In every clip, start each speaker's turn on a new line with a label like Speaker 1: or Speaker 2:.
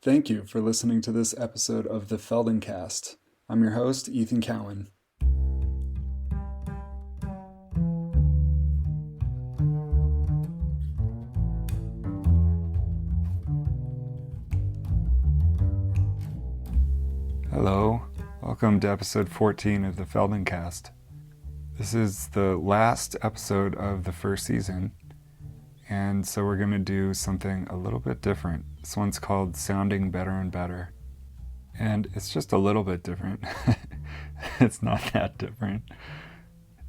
Speaker 1: Thank you for listening to this episode of the Feldencast. I'm your host, Ethan Cowan. Hello, welcome to episode 14 of the Feldencast. This is the last episode of the first season, and so we're going to do something a little bit different. This one's called Sounding Better and Better. And it's just a little bit different. It's not that different.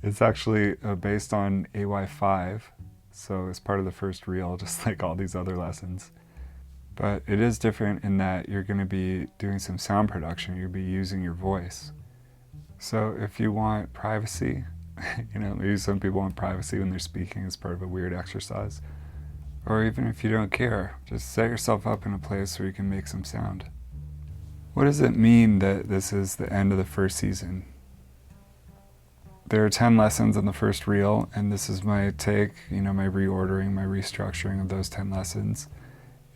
Speaker 1: It's actually based on AY5, so it's part of the first reel, just like all these other lessons. But it is different in that you're going to be doing some sound production. You'll be using your voice. So if you want privacy, maybe some people want privacy when they're speaking as part of a weird exercise. Or even if you don't care, just set yourself up in a place where you can make some sound. What does it mean that this is the end of the first season? There are 10 lessons in the first reel, and this is my take, my reordering, my restructuring of those 10 lessons.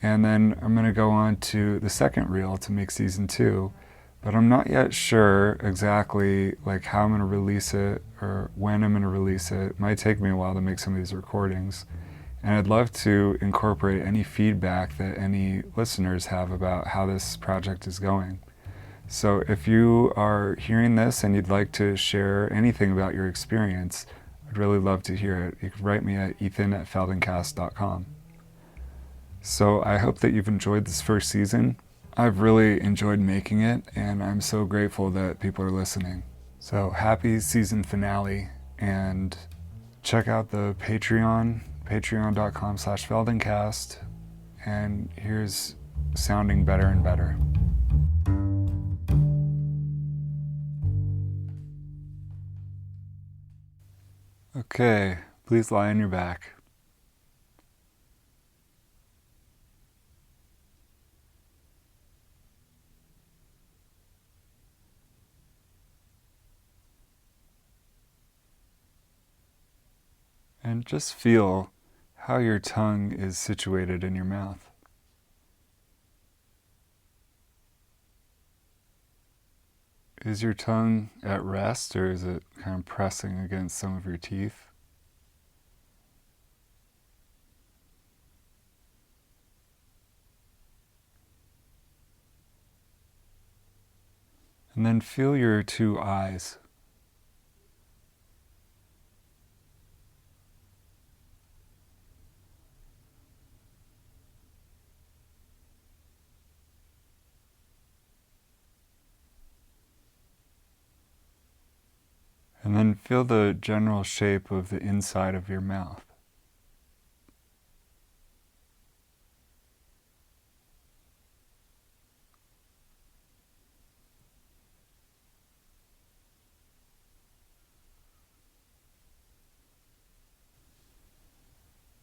Speaker 1: And then I'm going to go on to the second reel to make season 2, but I'm not yet sure exactly how I'm going to release it or when I'm going to release it. It might take me a while to make some of these recordings. And I'd love to incorporate any feedback that any listeners have about how this project is going. So if you are hearing this and you'd like to share anything about your experience, I'd really love to hear it. You can write me at ethan@feldencast.com. So I hope that you've enjoyed this first season. I've really enjoyed making it, and I'm so grateful that people are listening. So happy season finale, and check out the Patreon, patreon.com/Feldencast, and here's Sounding Better and Better. Okay, please lie on your back. And just feel how your tongue is situated in your mouth. Is your tongue at rest, or is it kind of pressing against some of your teeth? And then feel your two eyes. And then feel the general shape of the inside of your mouth.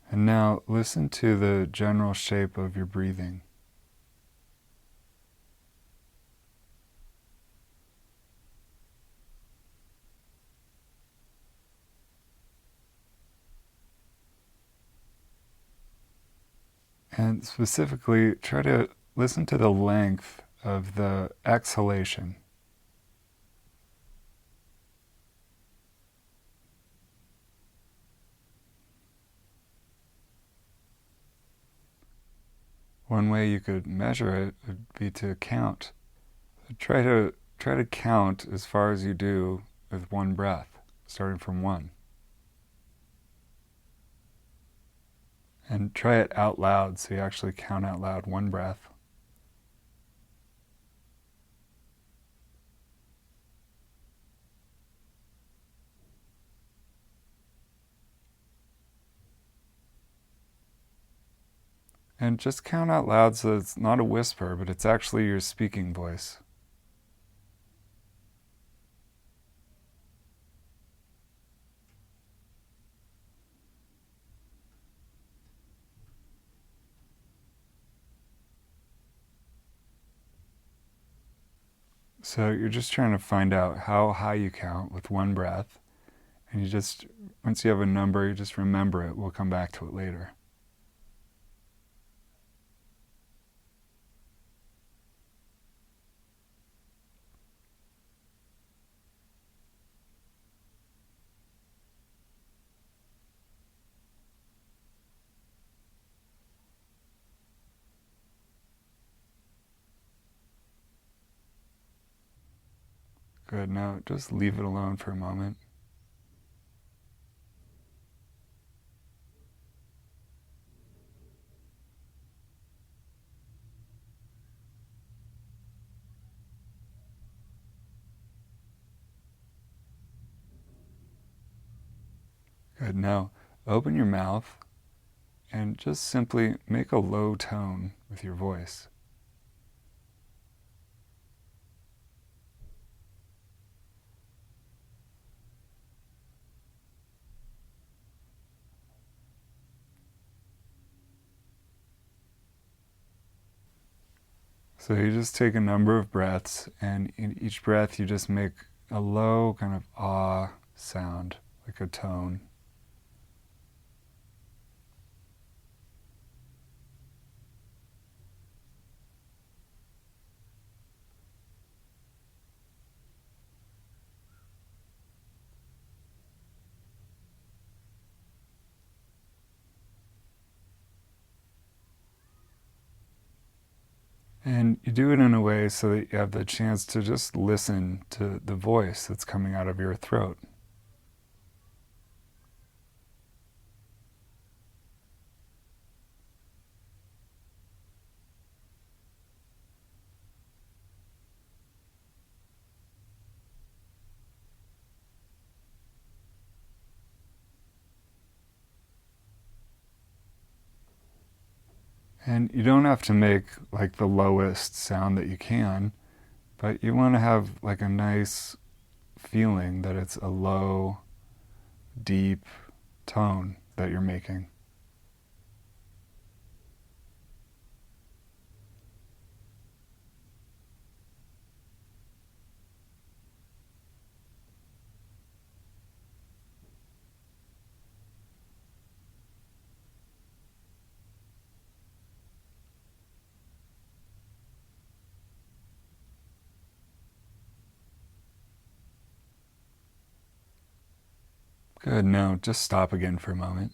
Speaker 1: And now listen to the general shape of your breathing. And specifically, try to listen to the length of the exhalation. One way you could measure it would be to count. Try to count as far as you do with one breath, starting from 1. And try it out loud, so you actually count out loud 1 breath. And just count out loud so it's not a whisper, but it's actually your speaking voice. So you're just trying to find out how high you count with 1 breath. And once you have a number, you just remember it. We'll come back to it later. Good. Now just leave it alone for a moment. Good. Now open your mouth and just simply make a low tone with your voice. So you just take a number of breaths, and in each breath you just make a low kind of ah sound, like a tone. And you do it in a way so that you have the chance to just listen to the voice that's coming out of your throat. And you don't have to make like the lowest sound that you can, but you want to have like a nice feeling that it's a low, deep tone that you're making. Good. Now just stop again for a moment.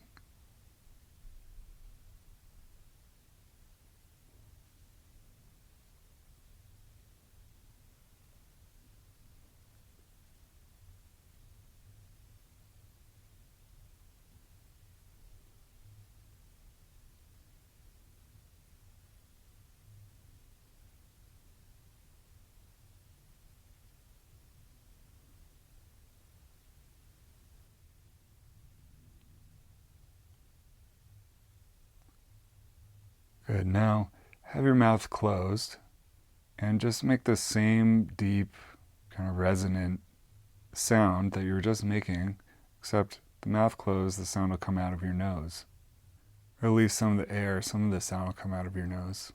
Speaker 1: Good. Now have your mouth closed and just make the same deep, kind of resonant sound that you were just making, except the mouth closed, the sound will come out of your nose. Or at least some of the air, some of the sound will come out of your nose.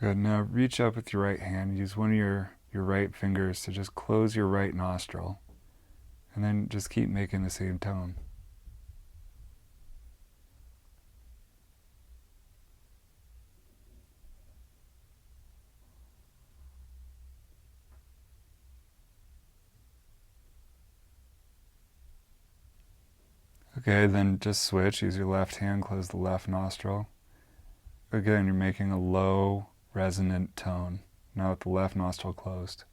Speaker 1: Good. Now reach up with your right hand. Use one of your right fingers to just close your right nostril. And then just keep making the same tone. Okay, then just switch. Use your left hand, close the left nostril. Again, you're making a low, resonant tone, now with the left nostril closed.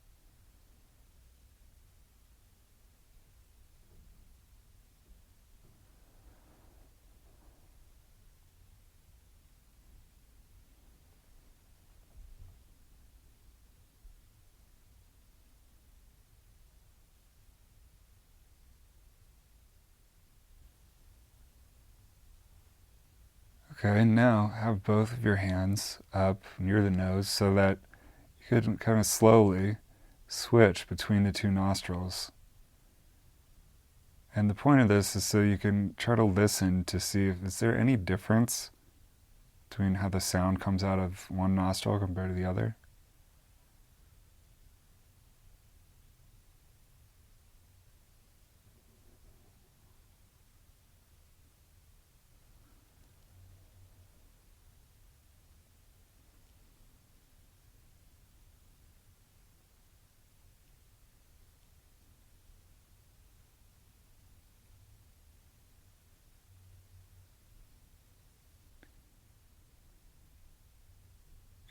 Speaker 1: Okay, now have both of your hands up near the nose so that you could kind of slowly switch between the two nostrils. And the point of this is so you can try to listen to see if is there any difference between how the sound comes out of one nostril compared to the other.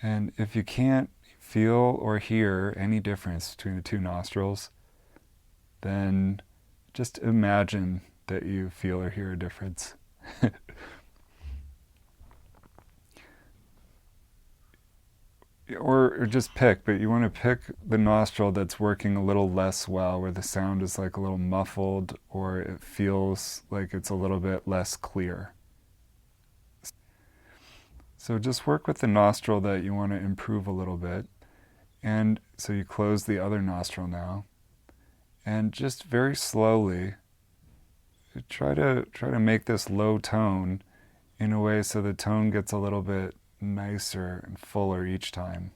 Speaker 1: And if you can't feel or hear any difference between the two nostrils, then just imagine that you feel or hear a difference. Or just pick, but you want to pick the nostril that's working a little less well, where the sound is like a little muffled or it feels like it's a little bit less clear. So just work with the nostril that you want to improve a little bit. And so you close the other nostril now. And just very slowly try to make this low tone in a way so the tone gets a little bit nicer and fuller each time.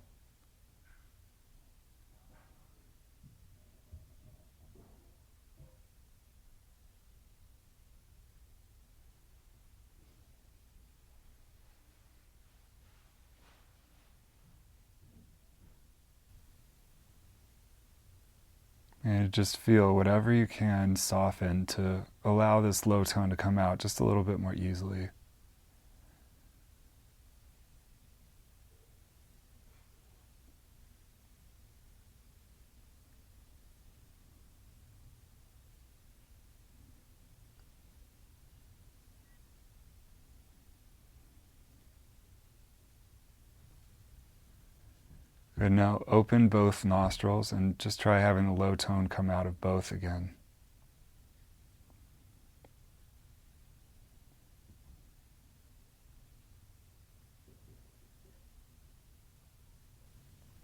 Speaker 1: And just feel whatever you can soften to allow this low tone to come out just a little bit more easily. Good, now open both nostrils and just try having the low tone come out of both again.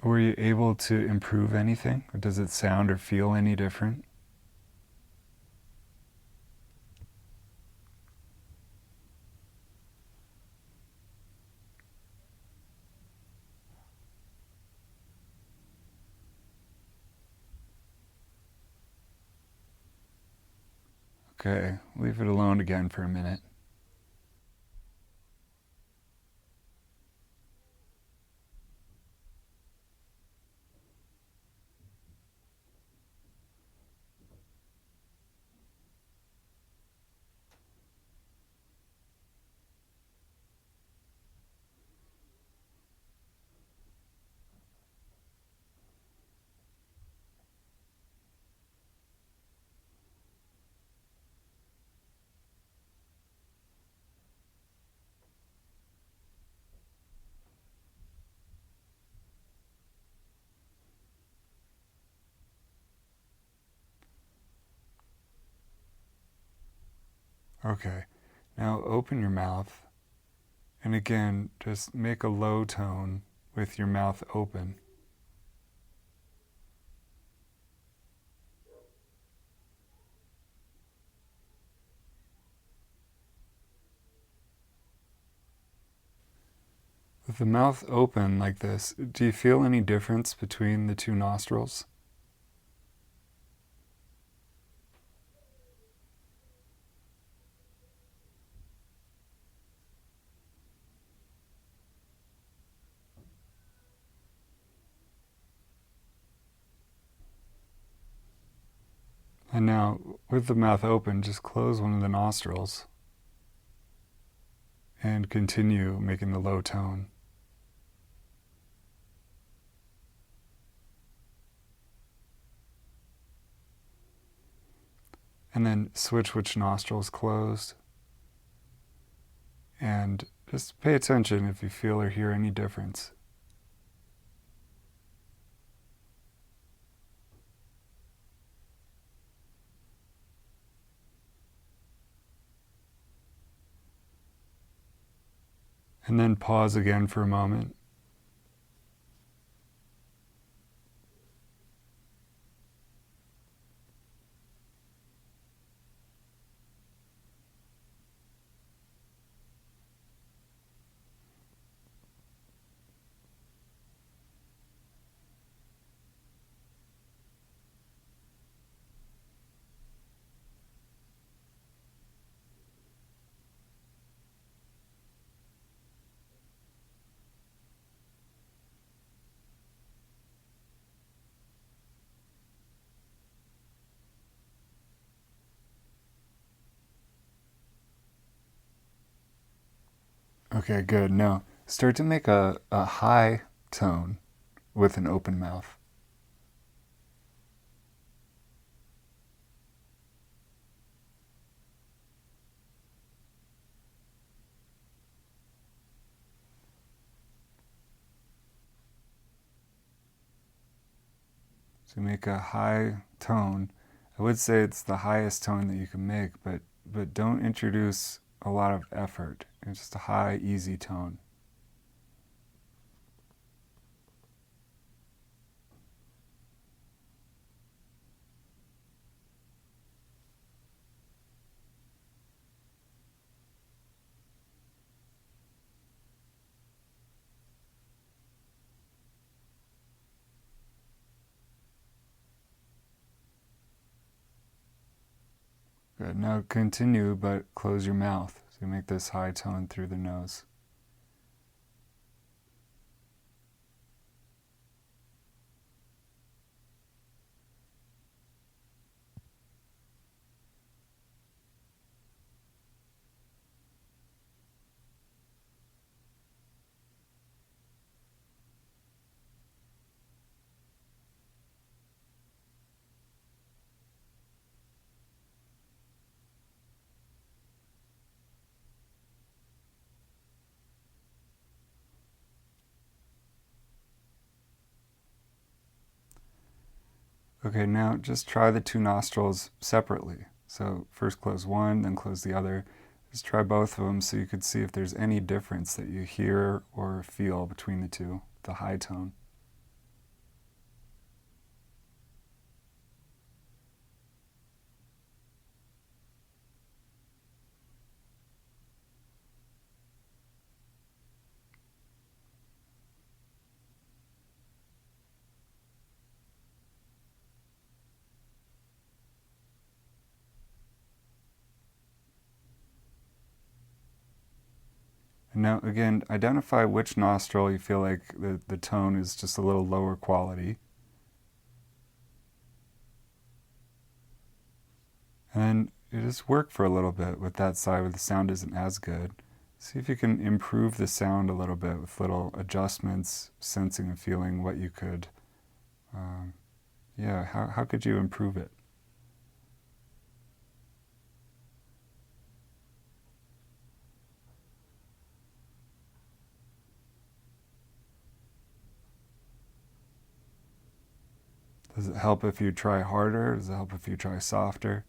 Speaker 1: Were you able to improve anything? Or does it sound or feel any different? Okay, leave it alone again for a minute. Okay, now open your mouth, and again, just make a low tone with your mouth open. With the mouth open like this, do you feel any difference between the two nostrils? And now, with the mouth open, just close one of the nostrils and continue making the low tone. And then switch which nostril is closed. And just pay attention if you feel or hear any difference. And then pause again for a moment. Okay, good. Now, start to make a high tone with an open mouth. So make a high tone. I would say it's the highest tone that you can make, but don't introduce a lot of effort. It's just a high, easy tone. Good. Now continue, but close your mouth. So you make this high tone through the nose. Okay, now just try the two nostrils separately. So first close one, then close the other. Just try both of them so you could see if there's any difference that you hear or feel between the two, the high tone. And now again, identify which nostril you feel like the tone is just a little lower quality. And then you just work for a little bit with that side where the sound isn't as good. See if you can improve the sound a little bit with little adjustments, sensing and feeling what you could, how could you improve it? Does it help if you try harder? Does it help if you try softer?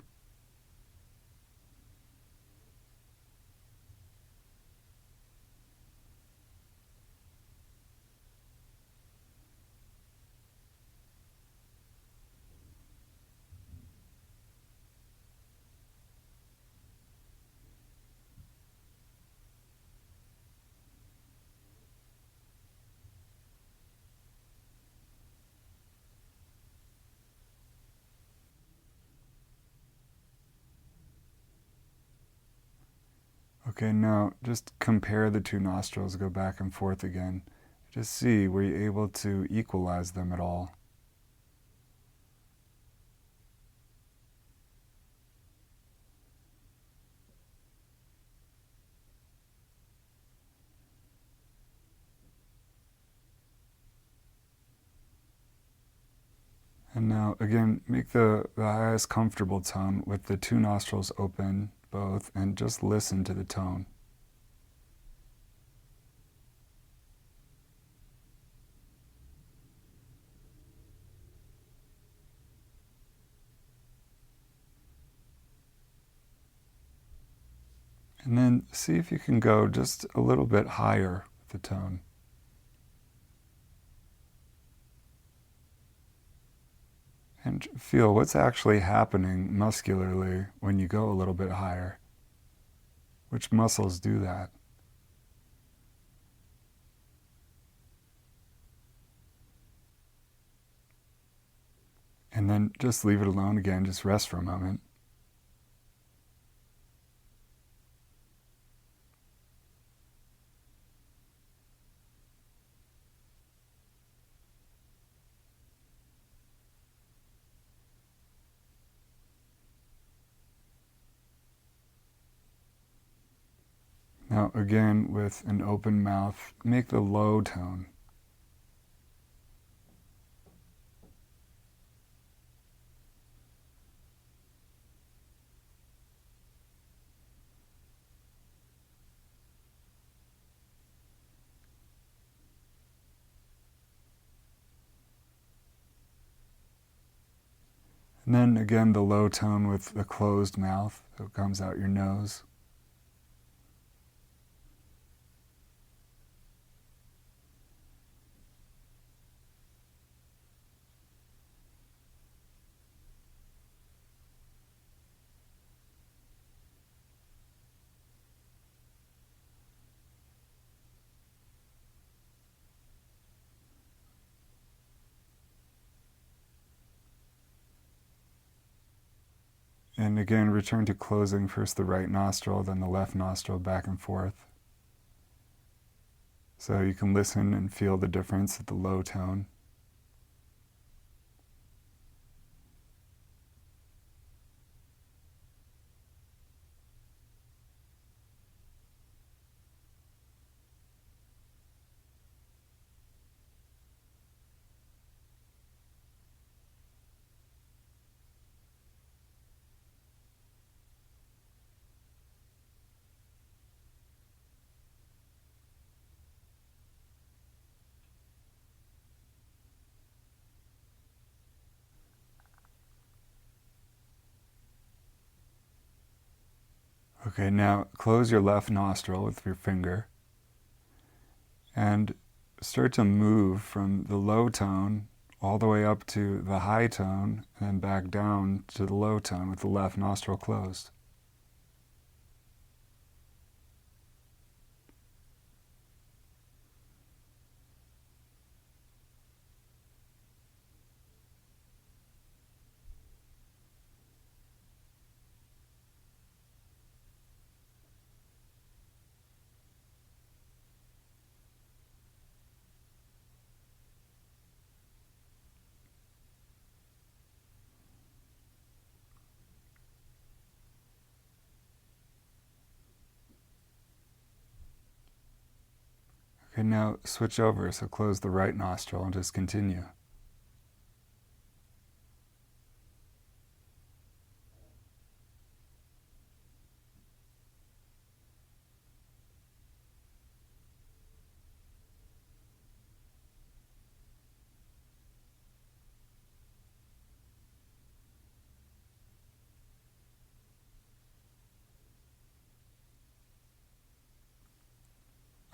Speaker 1: Okay, now just compare the two nostrils, go back and forth again. Just see, were you able to equalize them at all? And now, again, make the highest comfortable tone with the two nostrils open, both, and just listen to the tone. And then see if you can go just a little bit higher with the tone. And feel what's actually happening muscularly when you go a little bit higher. Which muscles do that? And then just leave it alone again, just rest for a moment. Now again, with an open mouth, make the low tone. And then again, the low tone with the closed mouth, so it comes out your nose. And again, return to closing first the right nostril, then the left nostril, back and forth. So you can listen and feel the difference at the low tone. Okay, now close your left nostril with your finger and start to move from the low tone all the way up to the high tone and then back down to the low tone with the left nostril closed. Okay, now switch over, so close the right nostril and just continue.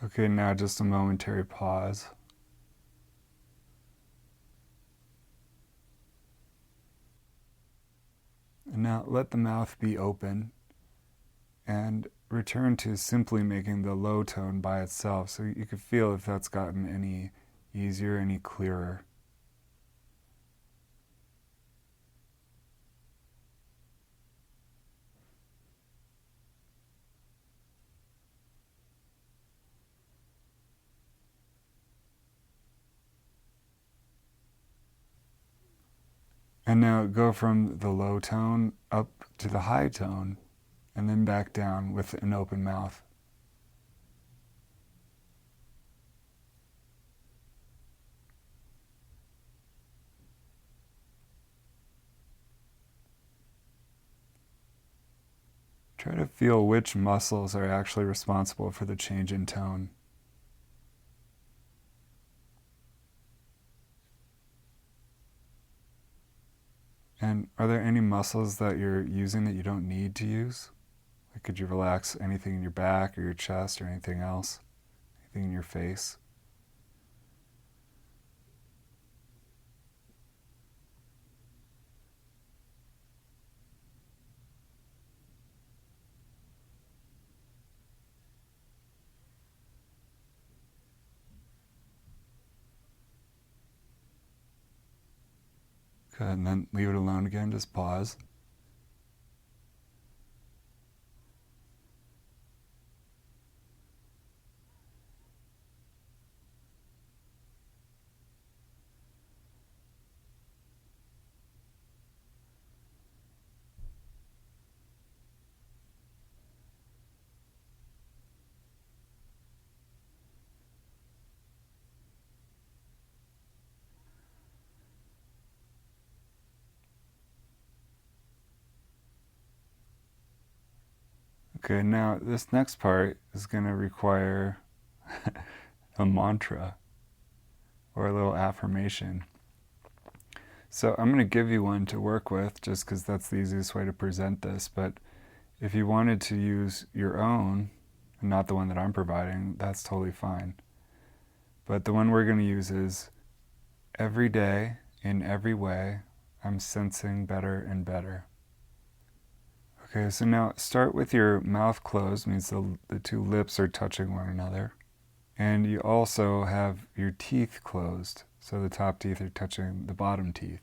Speaker 1: Okay, now just a momentary pause. And now let the mouth be open and return to simply making the low tone by itself, so you can feel if that's gotten any easier, any clearer. And now go from the low tone up to the high tone and then back down with an open mouth. Try to feel which muscles are actually responsible for the change in tone. And are there any muscles that you're using that you don't need to use? Like, could you relax anything in your back or your chest or anything else? Anything in your face? Good, and then leave it alone again, just pause. Okay, now this next part is going to require a mantra or a little affirmation. So I'm going to give you one to work with just because that's the easiest way to present this. But if you wanted to use your own, and not the one that I'm providing, that's totally fine. But the one we're going to use is every day, in every way, I'm sensing better and better. Okay, so now start with your mouth closed, means the two lips are touching one another. And you also have your teeth closed, so the top teeth are touching the bottom teeth.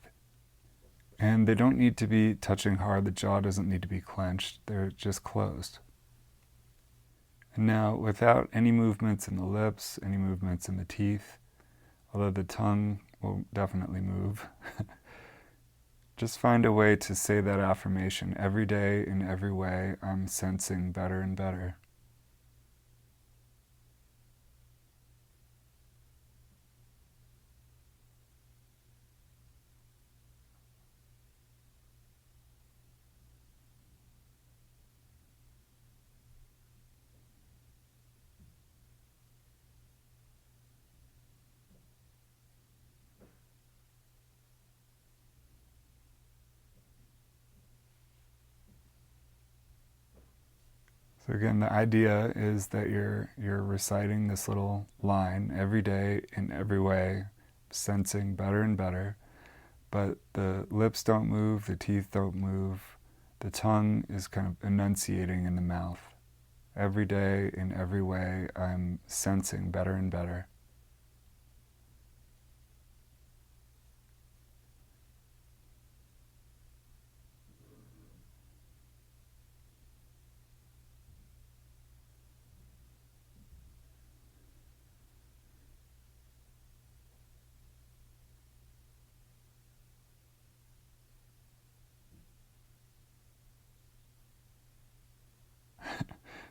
Speaker 1: And they don't need to be touching hard, the jaw doesn't need to be clenched, they're just closed. And now, without any movements in the lips, any movements in the teeth, although the tongue will definitely move, just find a way to say that affirmation. Every day, in every way, I'm sensing better and better. So again, the idea is that you're reciting this little line every day in every way, sensing better and better, but the lips don't move, the teeth don't move, the tongue is kind of enunciating in the mouth. Every day in every way, I'm sensing better and better.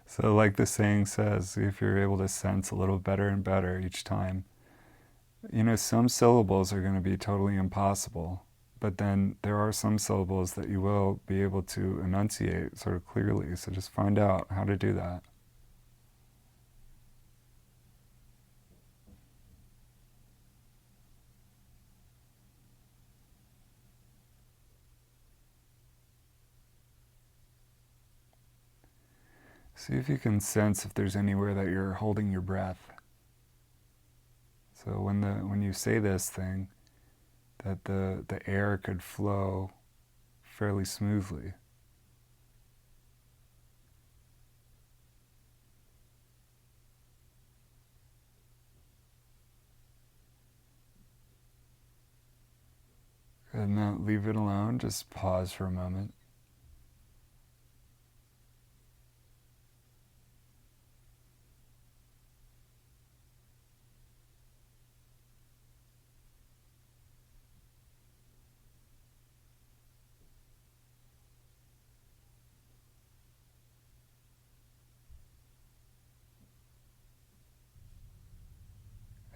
Speaker 1: So like the saying says, if you're able to sense a little better and better each time, some syllables are going to be totally impossible, but then there are some syllables that you will be able to enunciate sort of clearly, so just find out how to do that. See if you can sense if there's anywhere that you're holding your breath. So when you say this thing, that the air could flow fairly smoothly. And now leave it alone, just pause for a moment.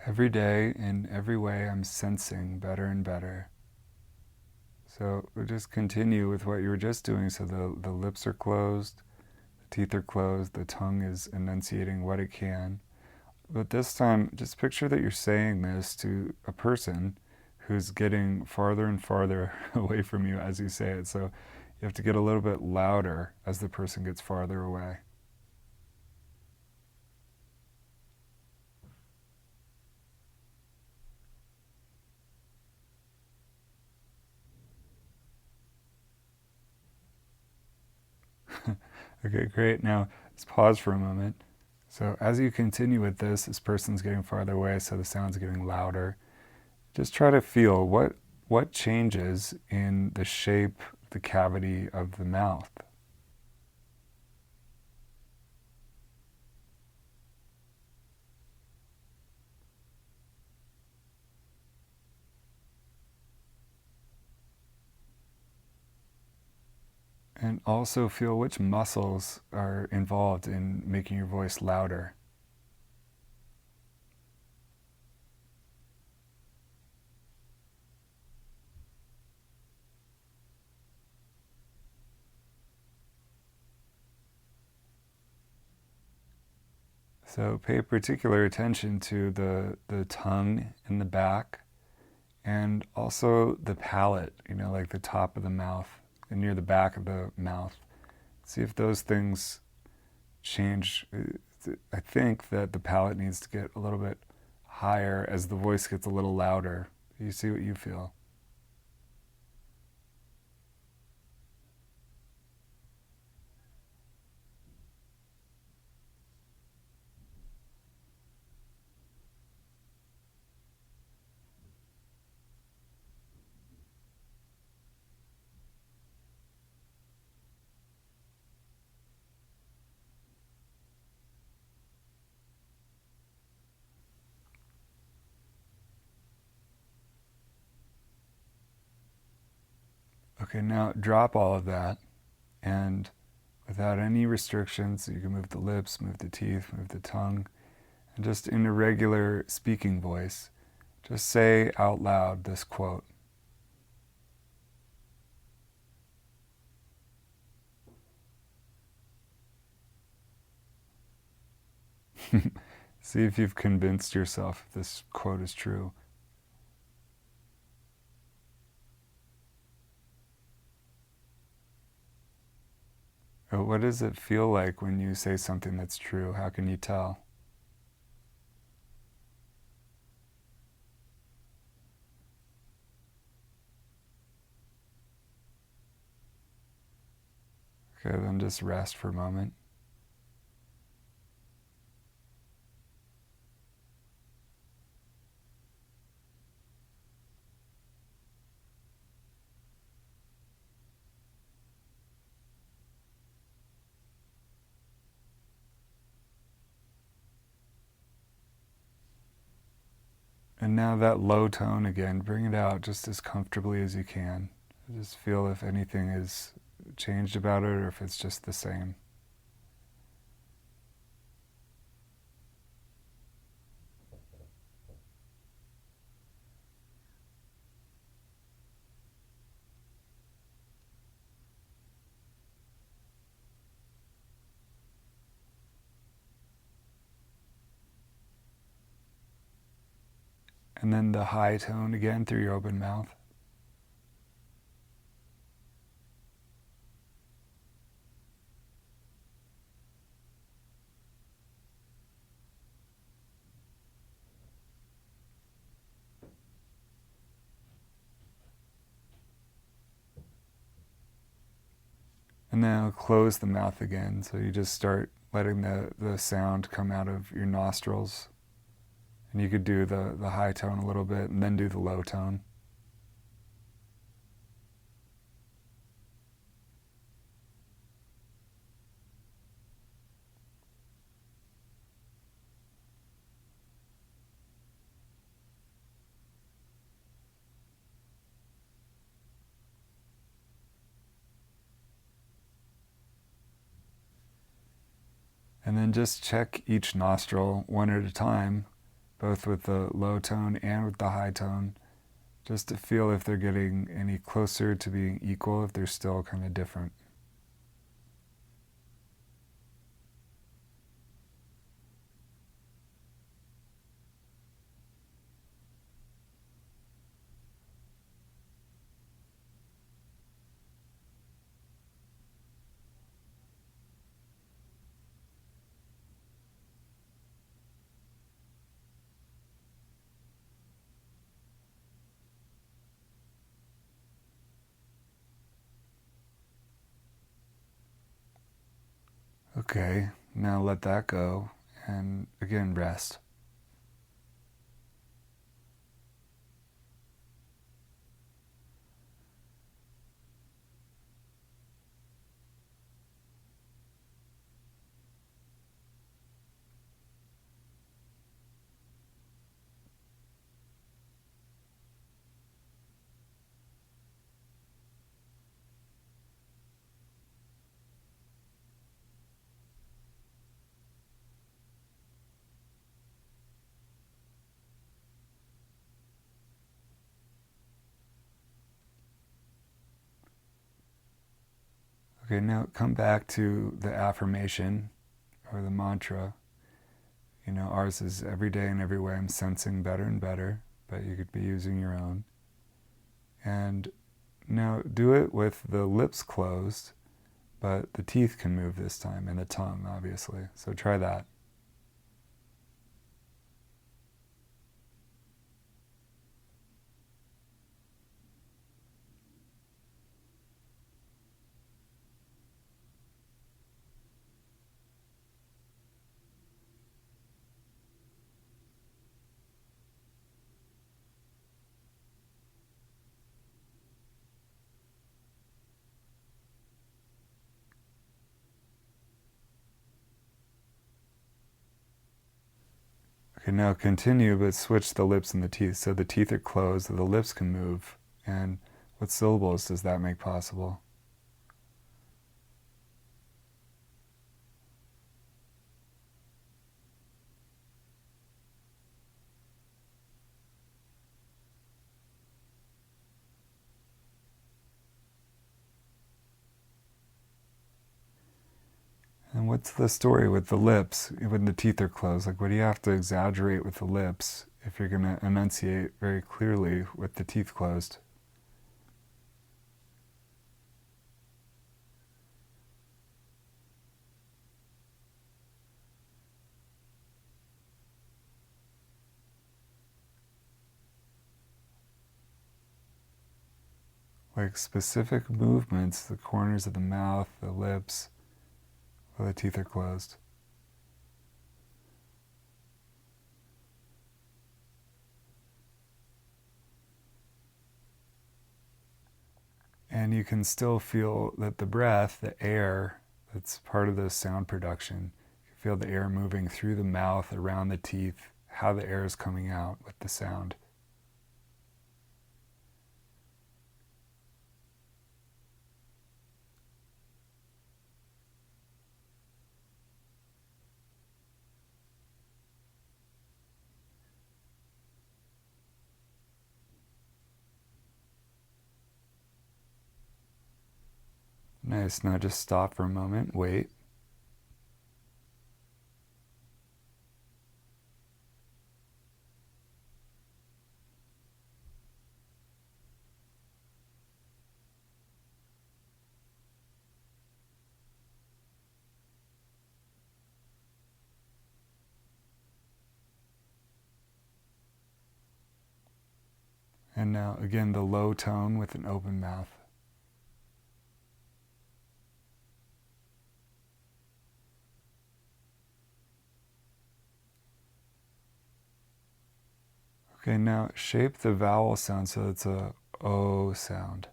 Speaker 1: Every day, in every way, I'm sensing better and better. So we'll just continue with what you were just doing. So the lips are closed, the teeth are closed, the tongue is enunciating what it can. But this time, just picture that you're saying this to a person who's getting farther and farther away from you as you say it. So you have to get a little bit louder as the person gets farther away. Okay, great. Now let's pause for a moment. So as you continue with this person's getting farther away, so the sound's getting louder. Just try to feel what changes in the shape, the cavity of the mouth. And also feel which muscles are involved in making your voice louder. So pay particular attention to the tongue in the back and also the palate, like the top of the mouth and near the back of the mouth. See if those things change. I think that the palate needs to get a little bit higher as the voice gets a little louder. You see what you feel. Okay, now drop all of that, and without any restrictions, you can move the lips, move the teeth, move the tongue, and just in a regular speaking voice, just say out loud this quote. See if you've convinced yourself if this quote is true. Or what does it feel like when you say something that's true? How can you tell? Okay, then just rest for a moment. And now that low tone again, bring it out just as comfortably as you can. Just feel if anything is changed about it or if it's just the same. And then the high tone again through your open mouth. And then close the mouth again. So you just start letting the sound come out of your nostrils. And you could do the high tone a little bit and then do the low tone. And then just check each nostril one at a time, both with the low tone and with the high tone, just to feel if they're getting any closer to being equal, if they're still kind of different. Okay, now let that go, and again, rest. Okay, now come back to the affirmation or the mantra. Ours is every day and every way I'm sensing better and better, but you could be using your own. And now do it with the lips closed, but the teeth can move this time, and the tongue, obviously. So try that. Okay, now continue, but switch the lips and the teeth. So the teeth are closed, so the lips can move. And what syllables does that make possible? And what's the story with the lips when the teeth are closed? Like, what do you have to exaggerate with the lips if you're going to enunciate very clearly with the teeth closed? Like specific movements, the corners of the mouth, the lips, while the teeth are closed. And you can still feel that the breath, the air, that's part of the sound production. You can feel the air moving through the mouth, around the teeth, how the air is coming out with the sound. Nice. Now just stop for a moment, wait. And now again, the low tone with an open mouth. Okay, now shape the vowel sound so it's a O sound.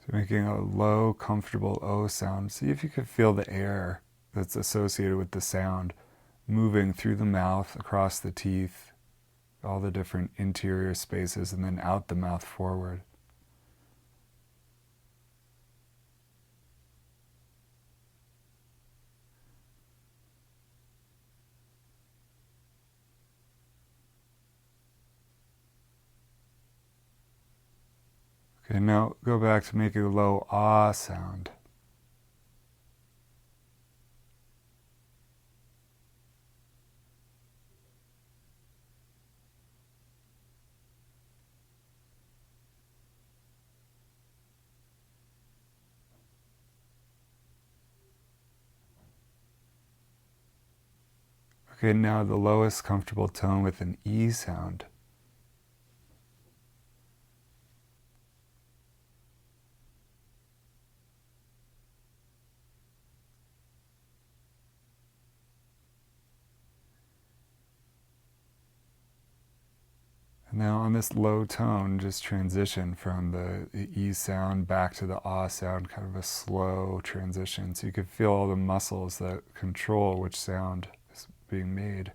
Speaker 1: So making a low, comfortable O sound. See if you could feel the air that's associated with the sound moving through the mouth, across the teeth, all the different interior spaces, and then out the mouth forward. Okay, now go back to making a low ah sound. Okay, now the lowest comfortable tone with an E sound. And now on this low tone, just transition from the E sound back to the ah sound, kind of a slow transition. So you can feel all the muscles that control which sound is being made.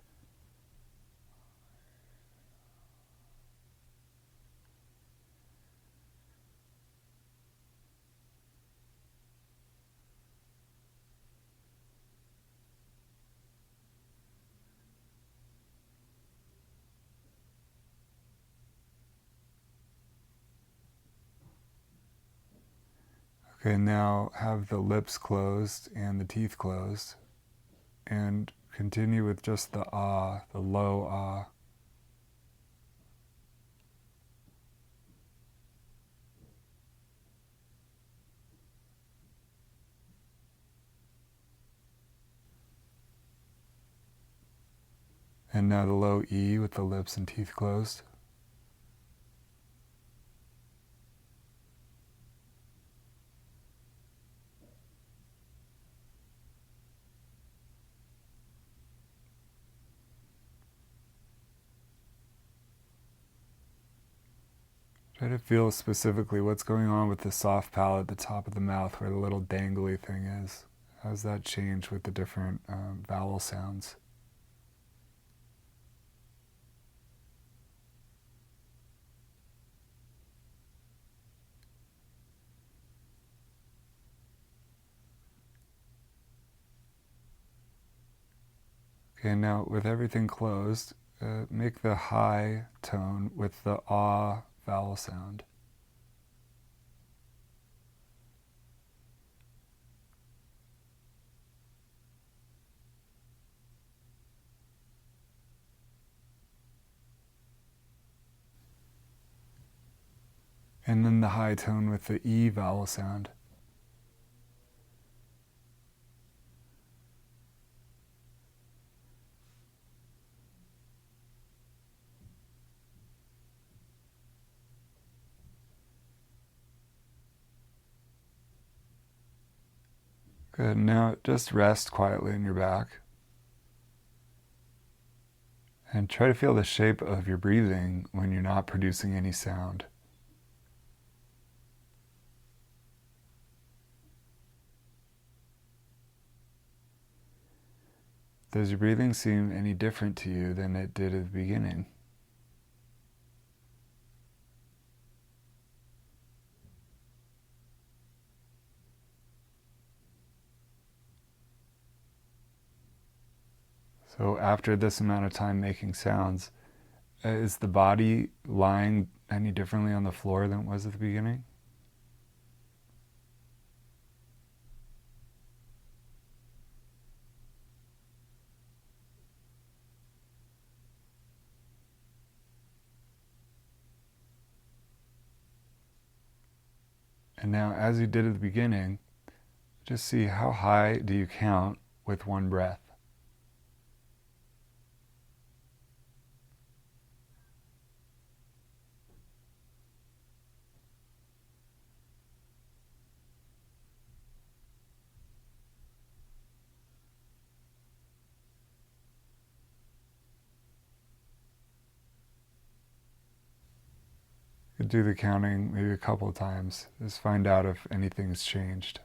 Speaker 1: Okay, now have the lips closed and the teeth closed, and continue with just the ah, the low ah. And now the low E with the lips and teeth closed. Try to feel specifically what's going on with the soft palate at the top of the mouth where the little dangly thing is. How does that change with the different vowel sounds? Okay, now with everything closed, make the high tone with the ah vowel sound. And then the high tone with the E vowel sound. Good. Now just rest quietly in your back. And try to feel the shape of your breathing when you're not producing any sound. Does your breathing seem any different to you than it did at the beginning? So after this amount of time making sounds, is the body lying any differently on the floor than it was at the beginning? And now, as you did at the beginning, just see how high do you count with one breath. You could do the counting maybe a couple of times. Just find out if anything's changed.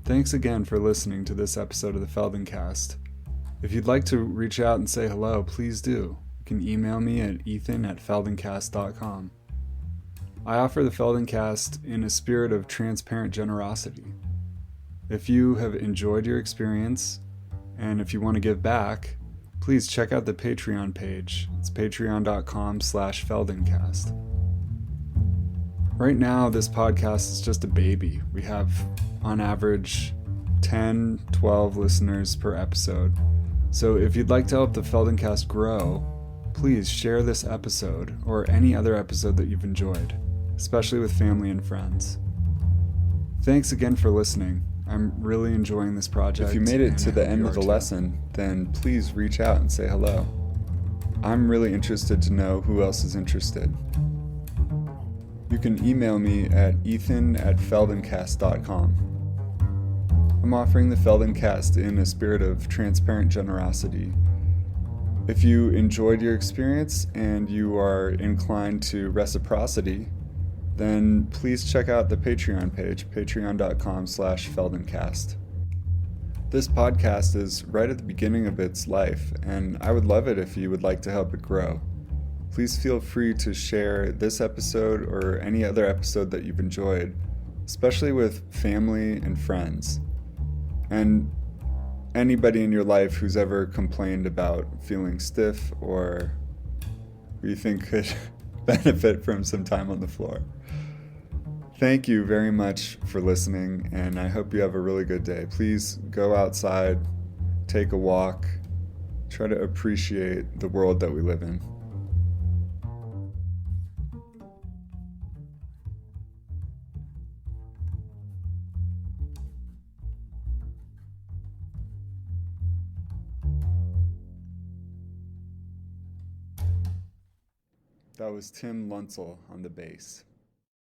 Speaker 1: Thanks again for listening to this episode of the Feldencast. If you'd like to reach out and say hello, please do. You can email me at ethan@feldencast.com. I offer the Feldencast in a spirit of transparent generosity. If you have enjoyed your experience, and if you want to give back, please check out the Patreon page. It's patreon.com/Feldencast. Right now, this podcast is just a baby. We have, on average, 10, 12 listeners per episode. So if you'd like to help the Feldencast grow, please share this episode or any other episode that you've enjoyed. especially with family and friends. Thanks again for listening. I'm really enjoying this project. If you made it to the end of the lesson, then please reach out and say hello. I'm really interested to know who else is interested. You can email me at ethan@feldencast.com. I'm offering the Feldencast in a spirit of transparent generosity. If you enjoyed your experience and you are inclined to reciprocity, then please check out the Patreon page, patreon.com/Feldencast. This podcast is right at the beginning of its life, and I would love it if you would like to help it grow. Please feel free to share this episode or any other episode that you've enjoyed, especially with family and friends. And anybody in your life who's ever complained about feeling stiff or who you think could benefit from some time on the floor. Thank you very much for listening, and I hope you have a really good day. Please go outside, take a walk, try to appreciate the world that we live in. That was Tim Lunsell on the bass.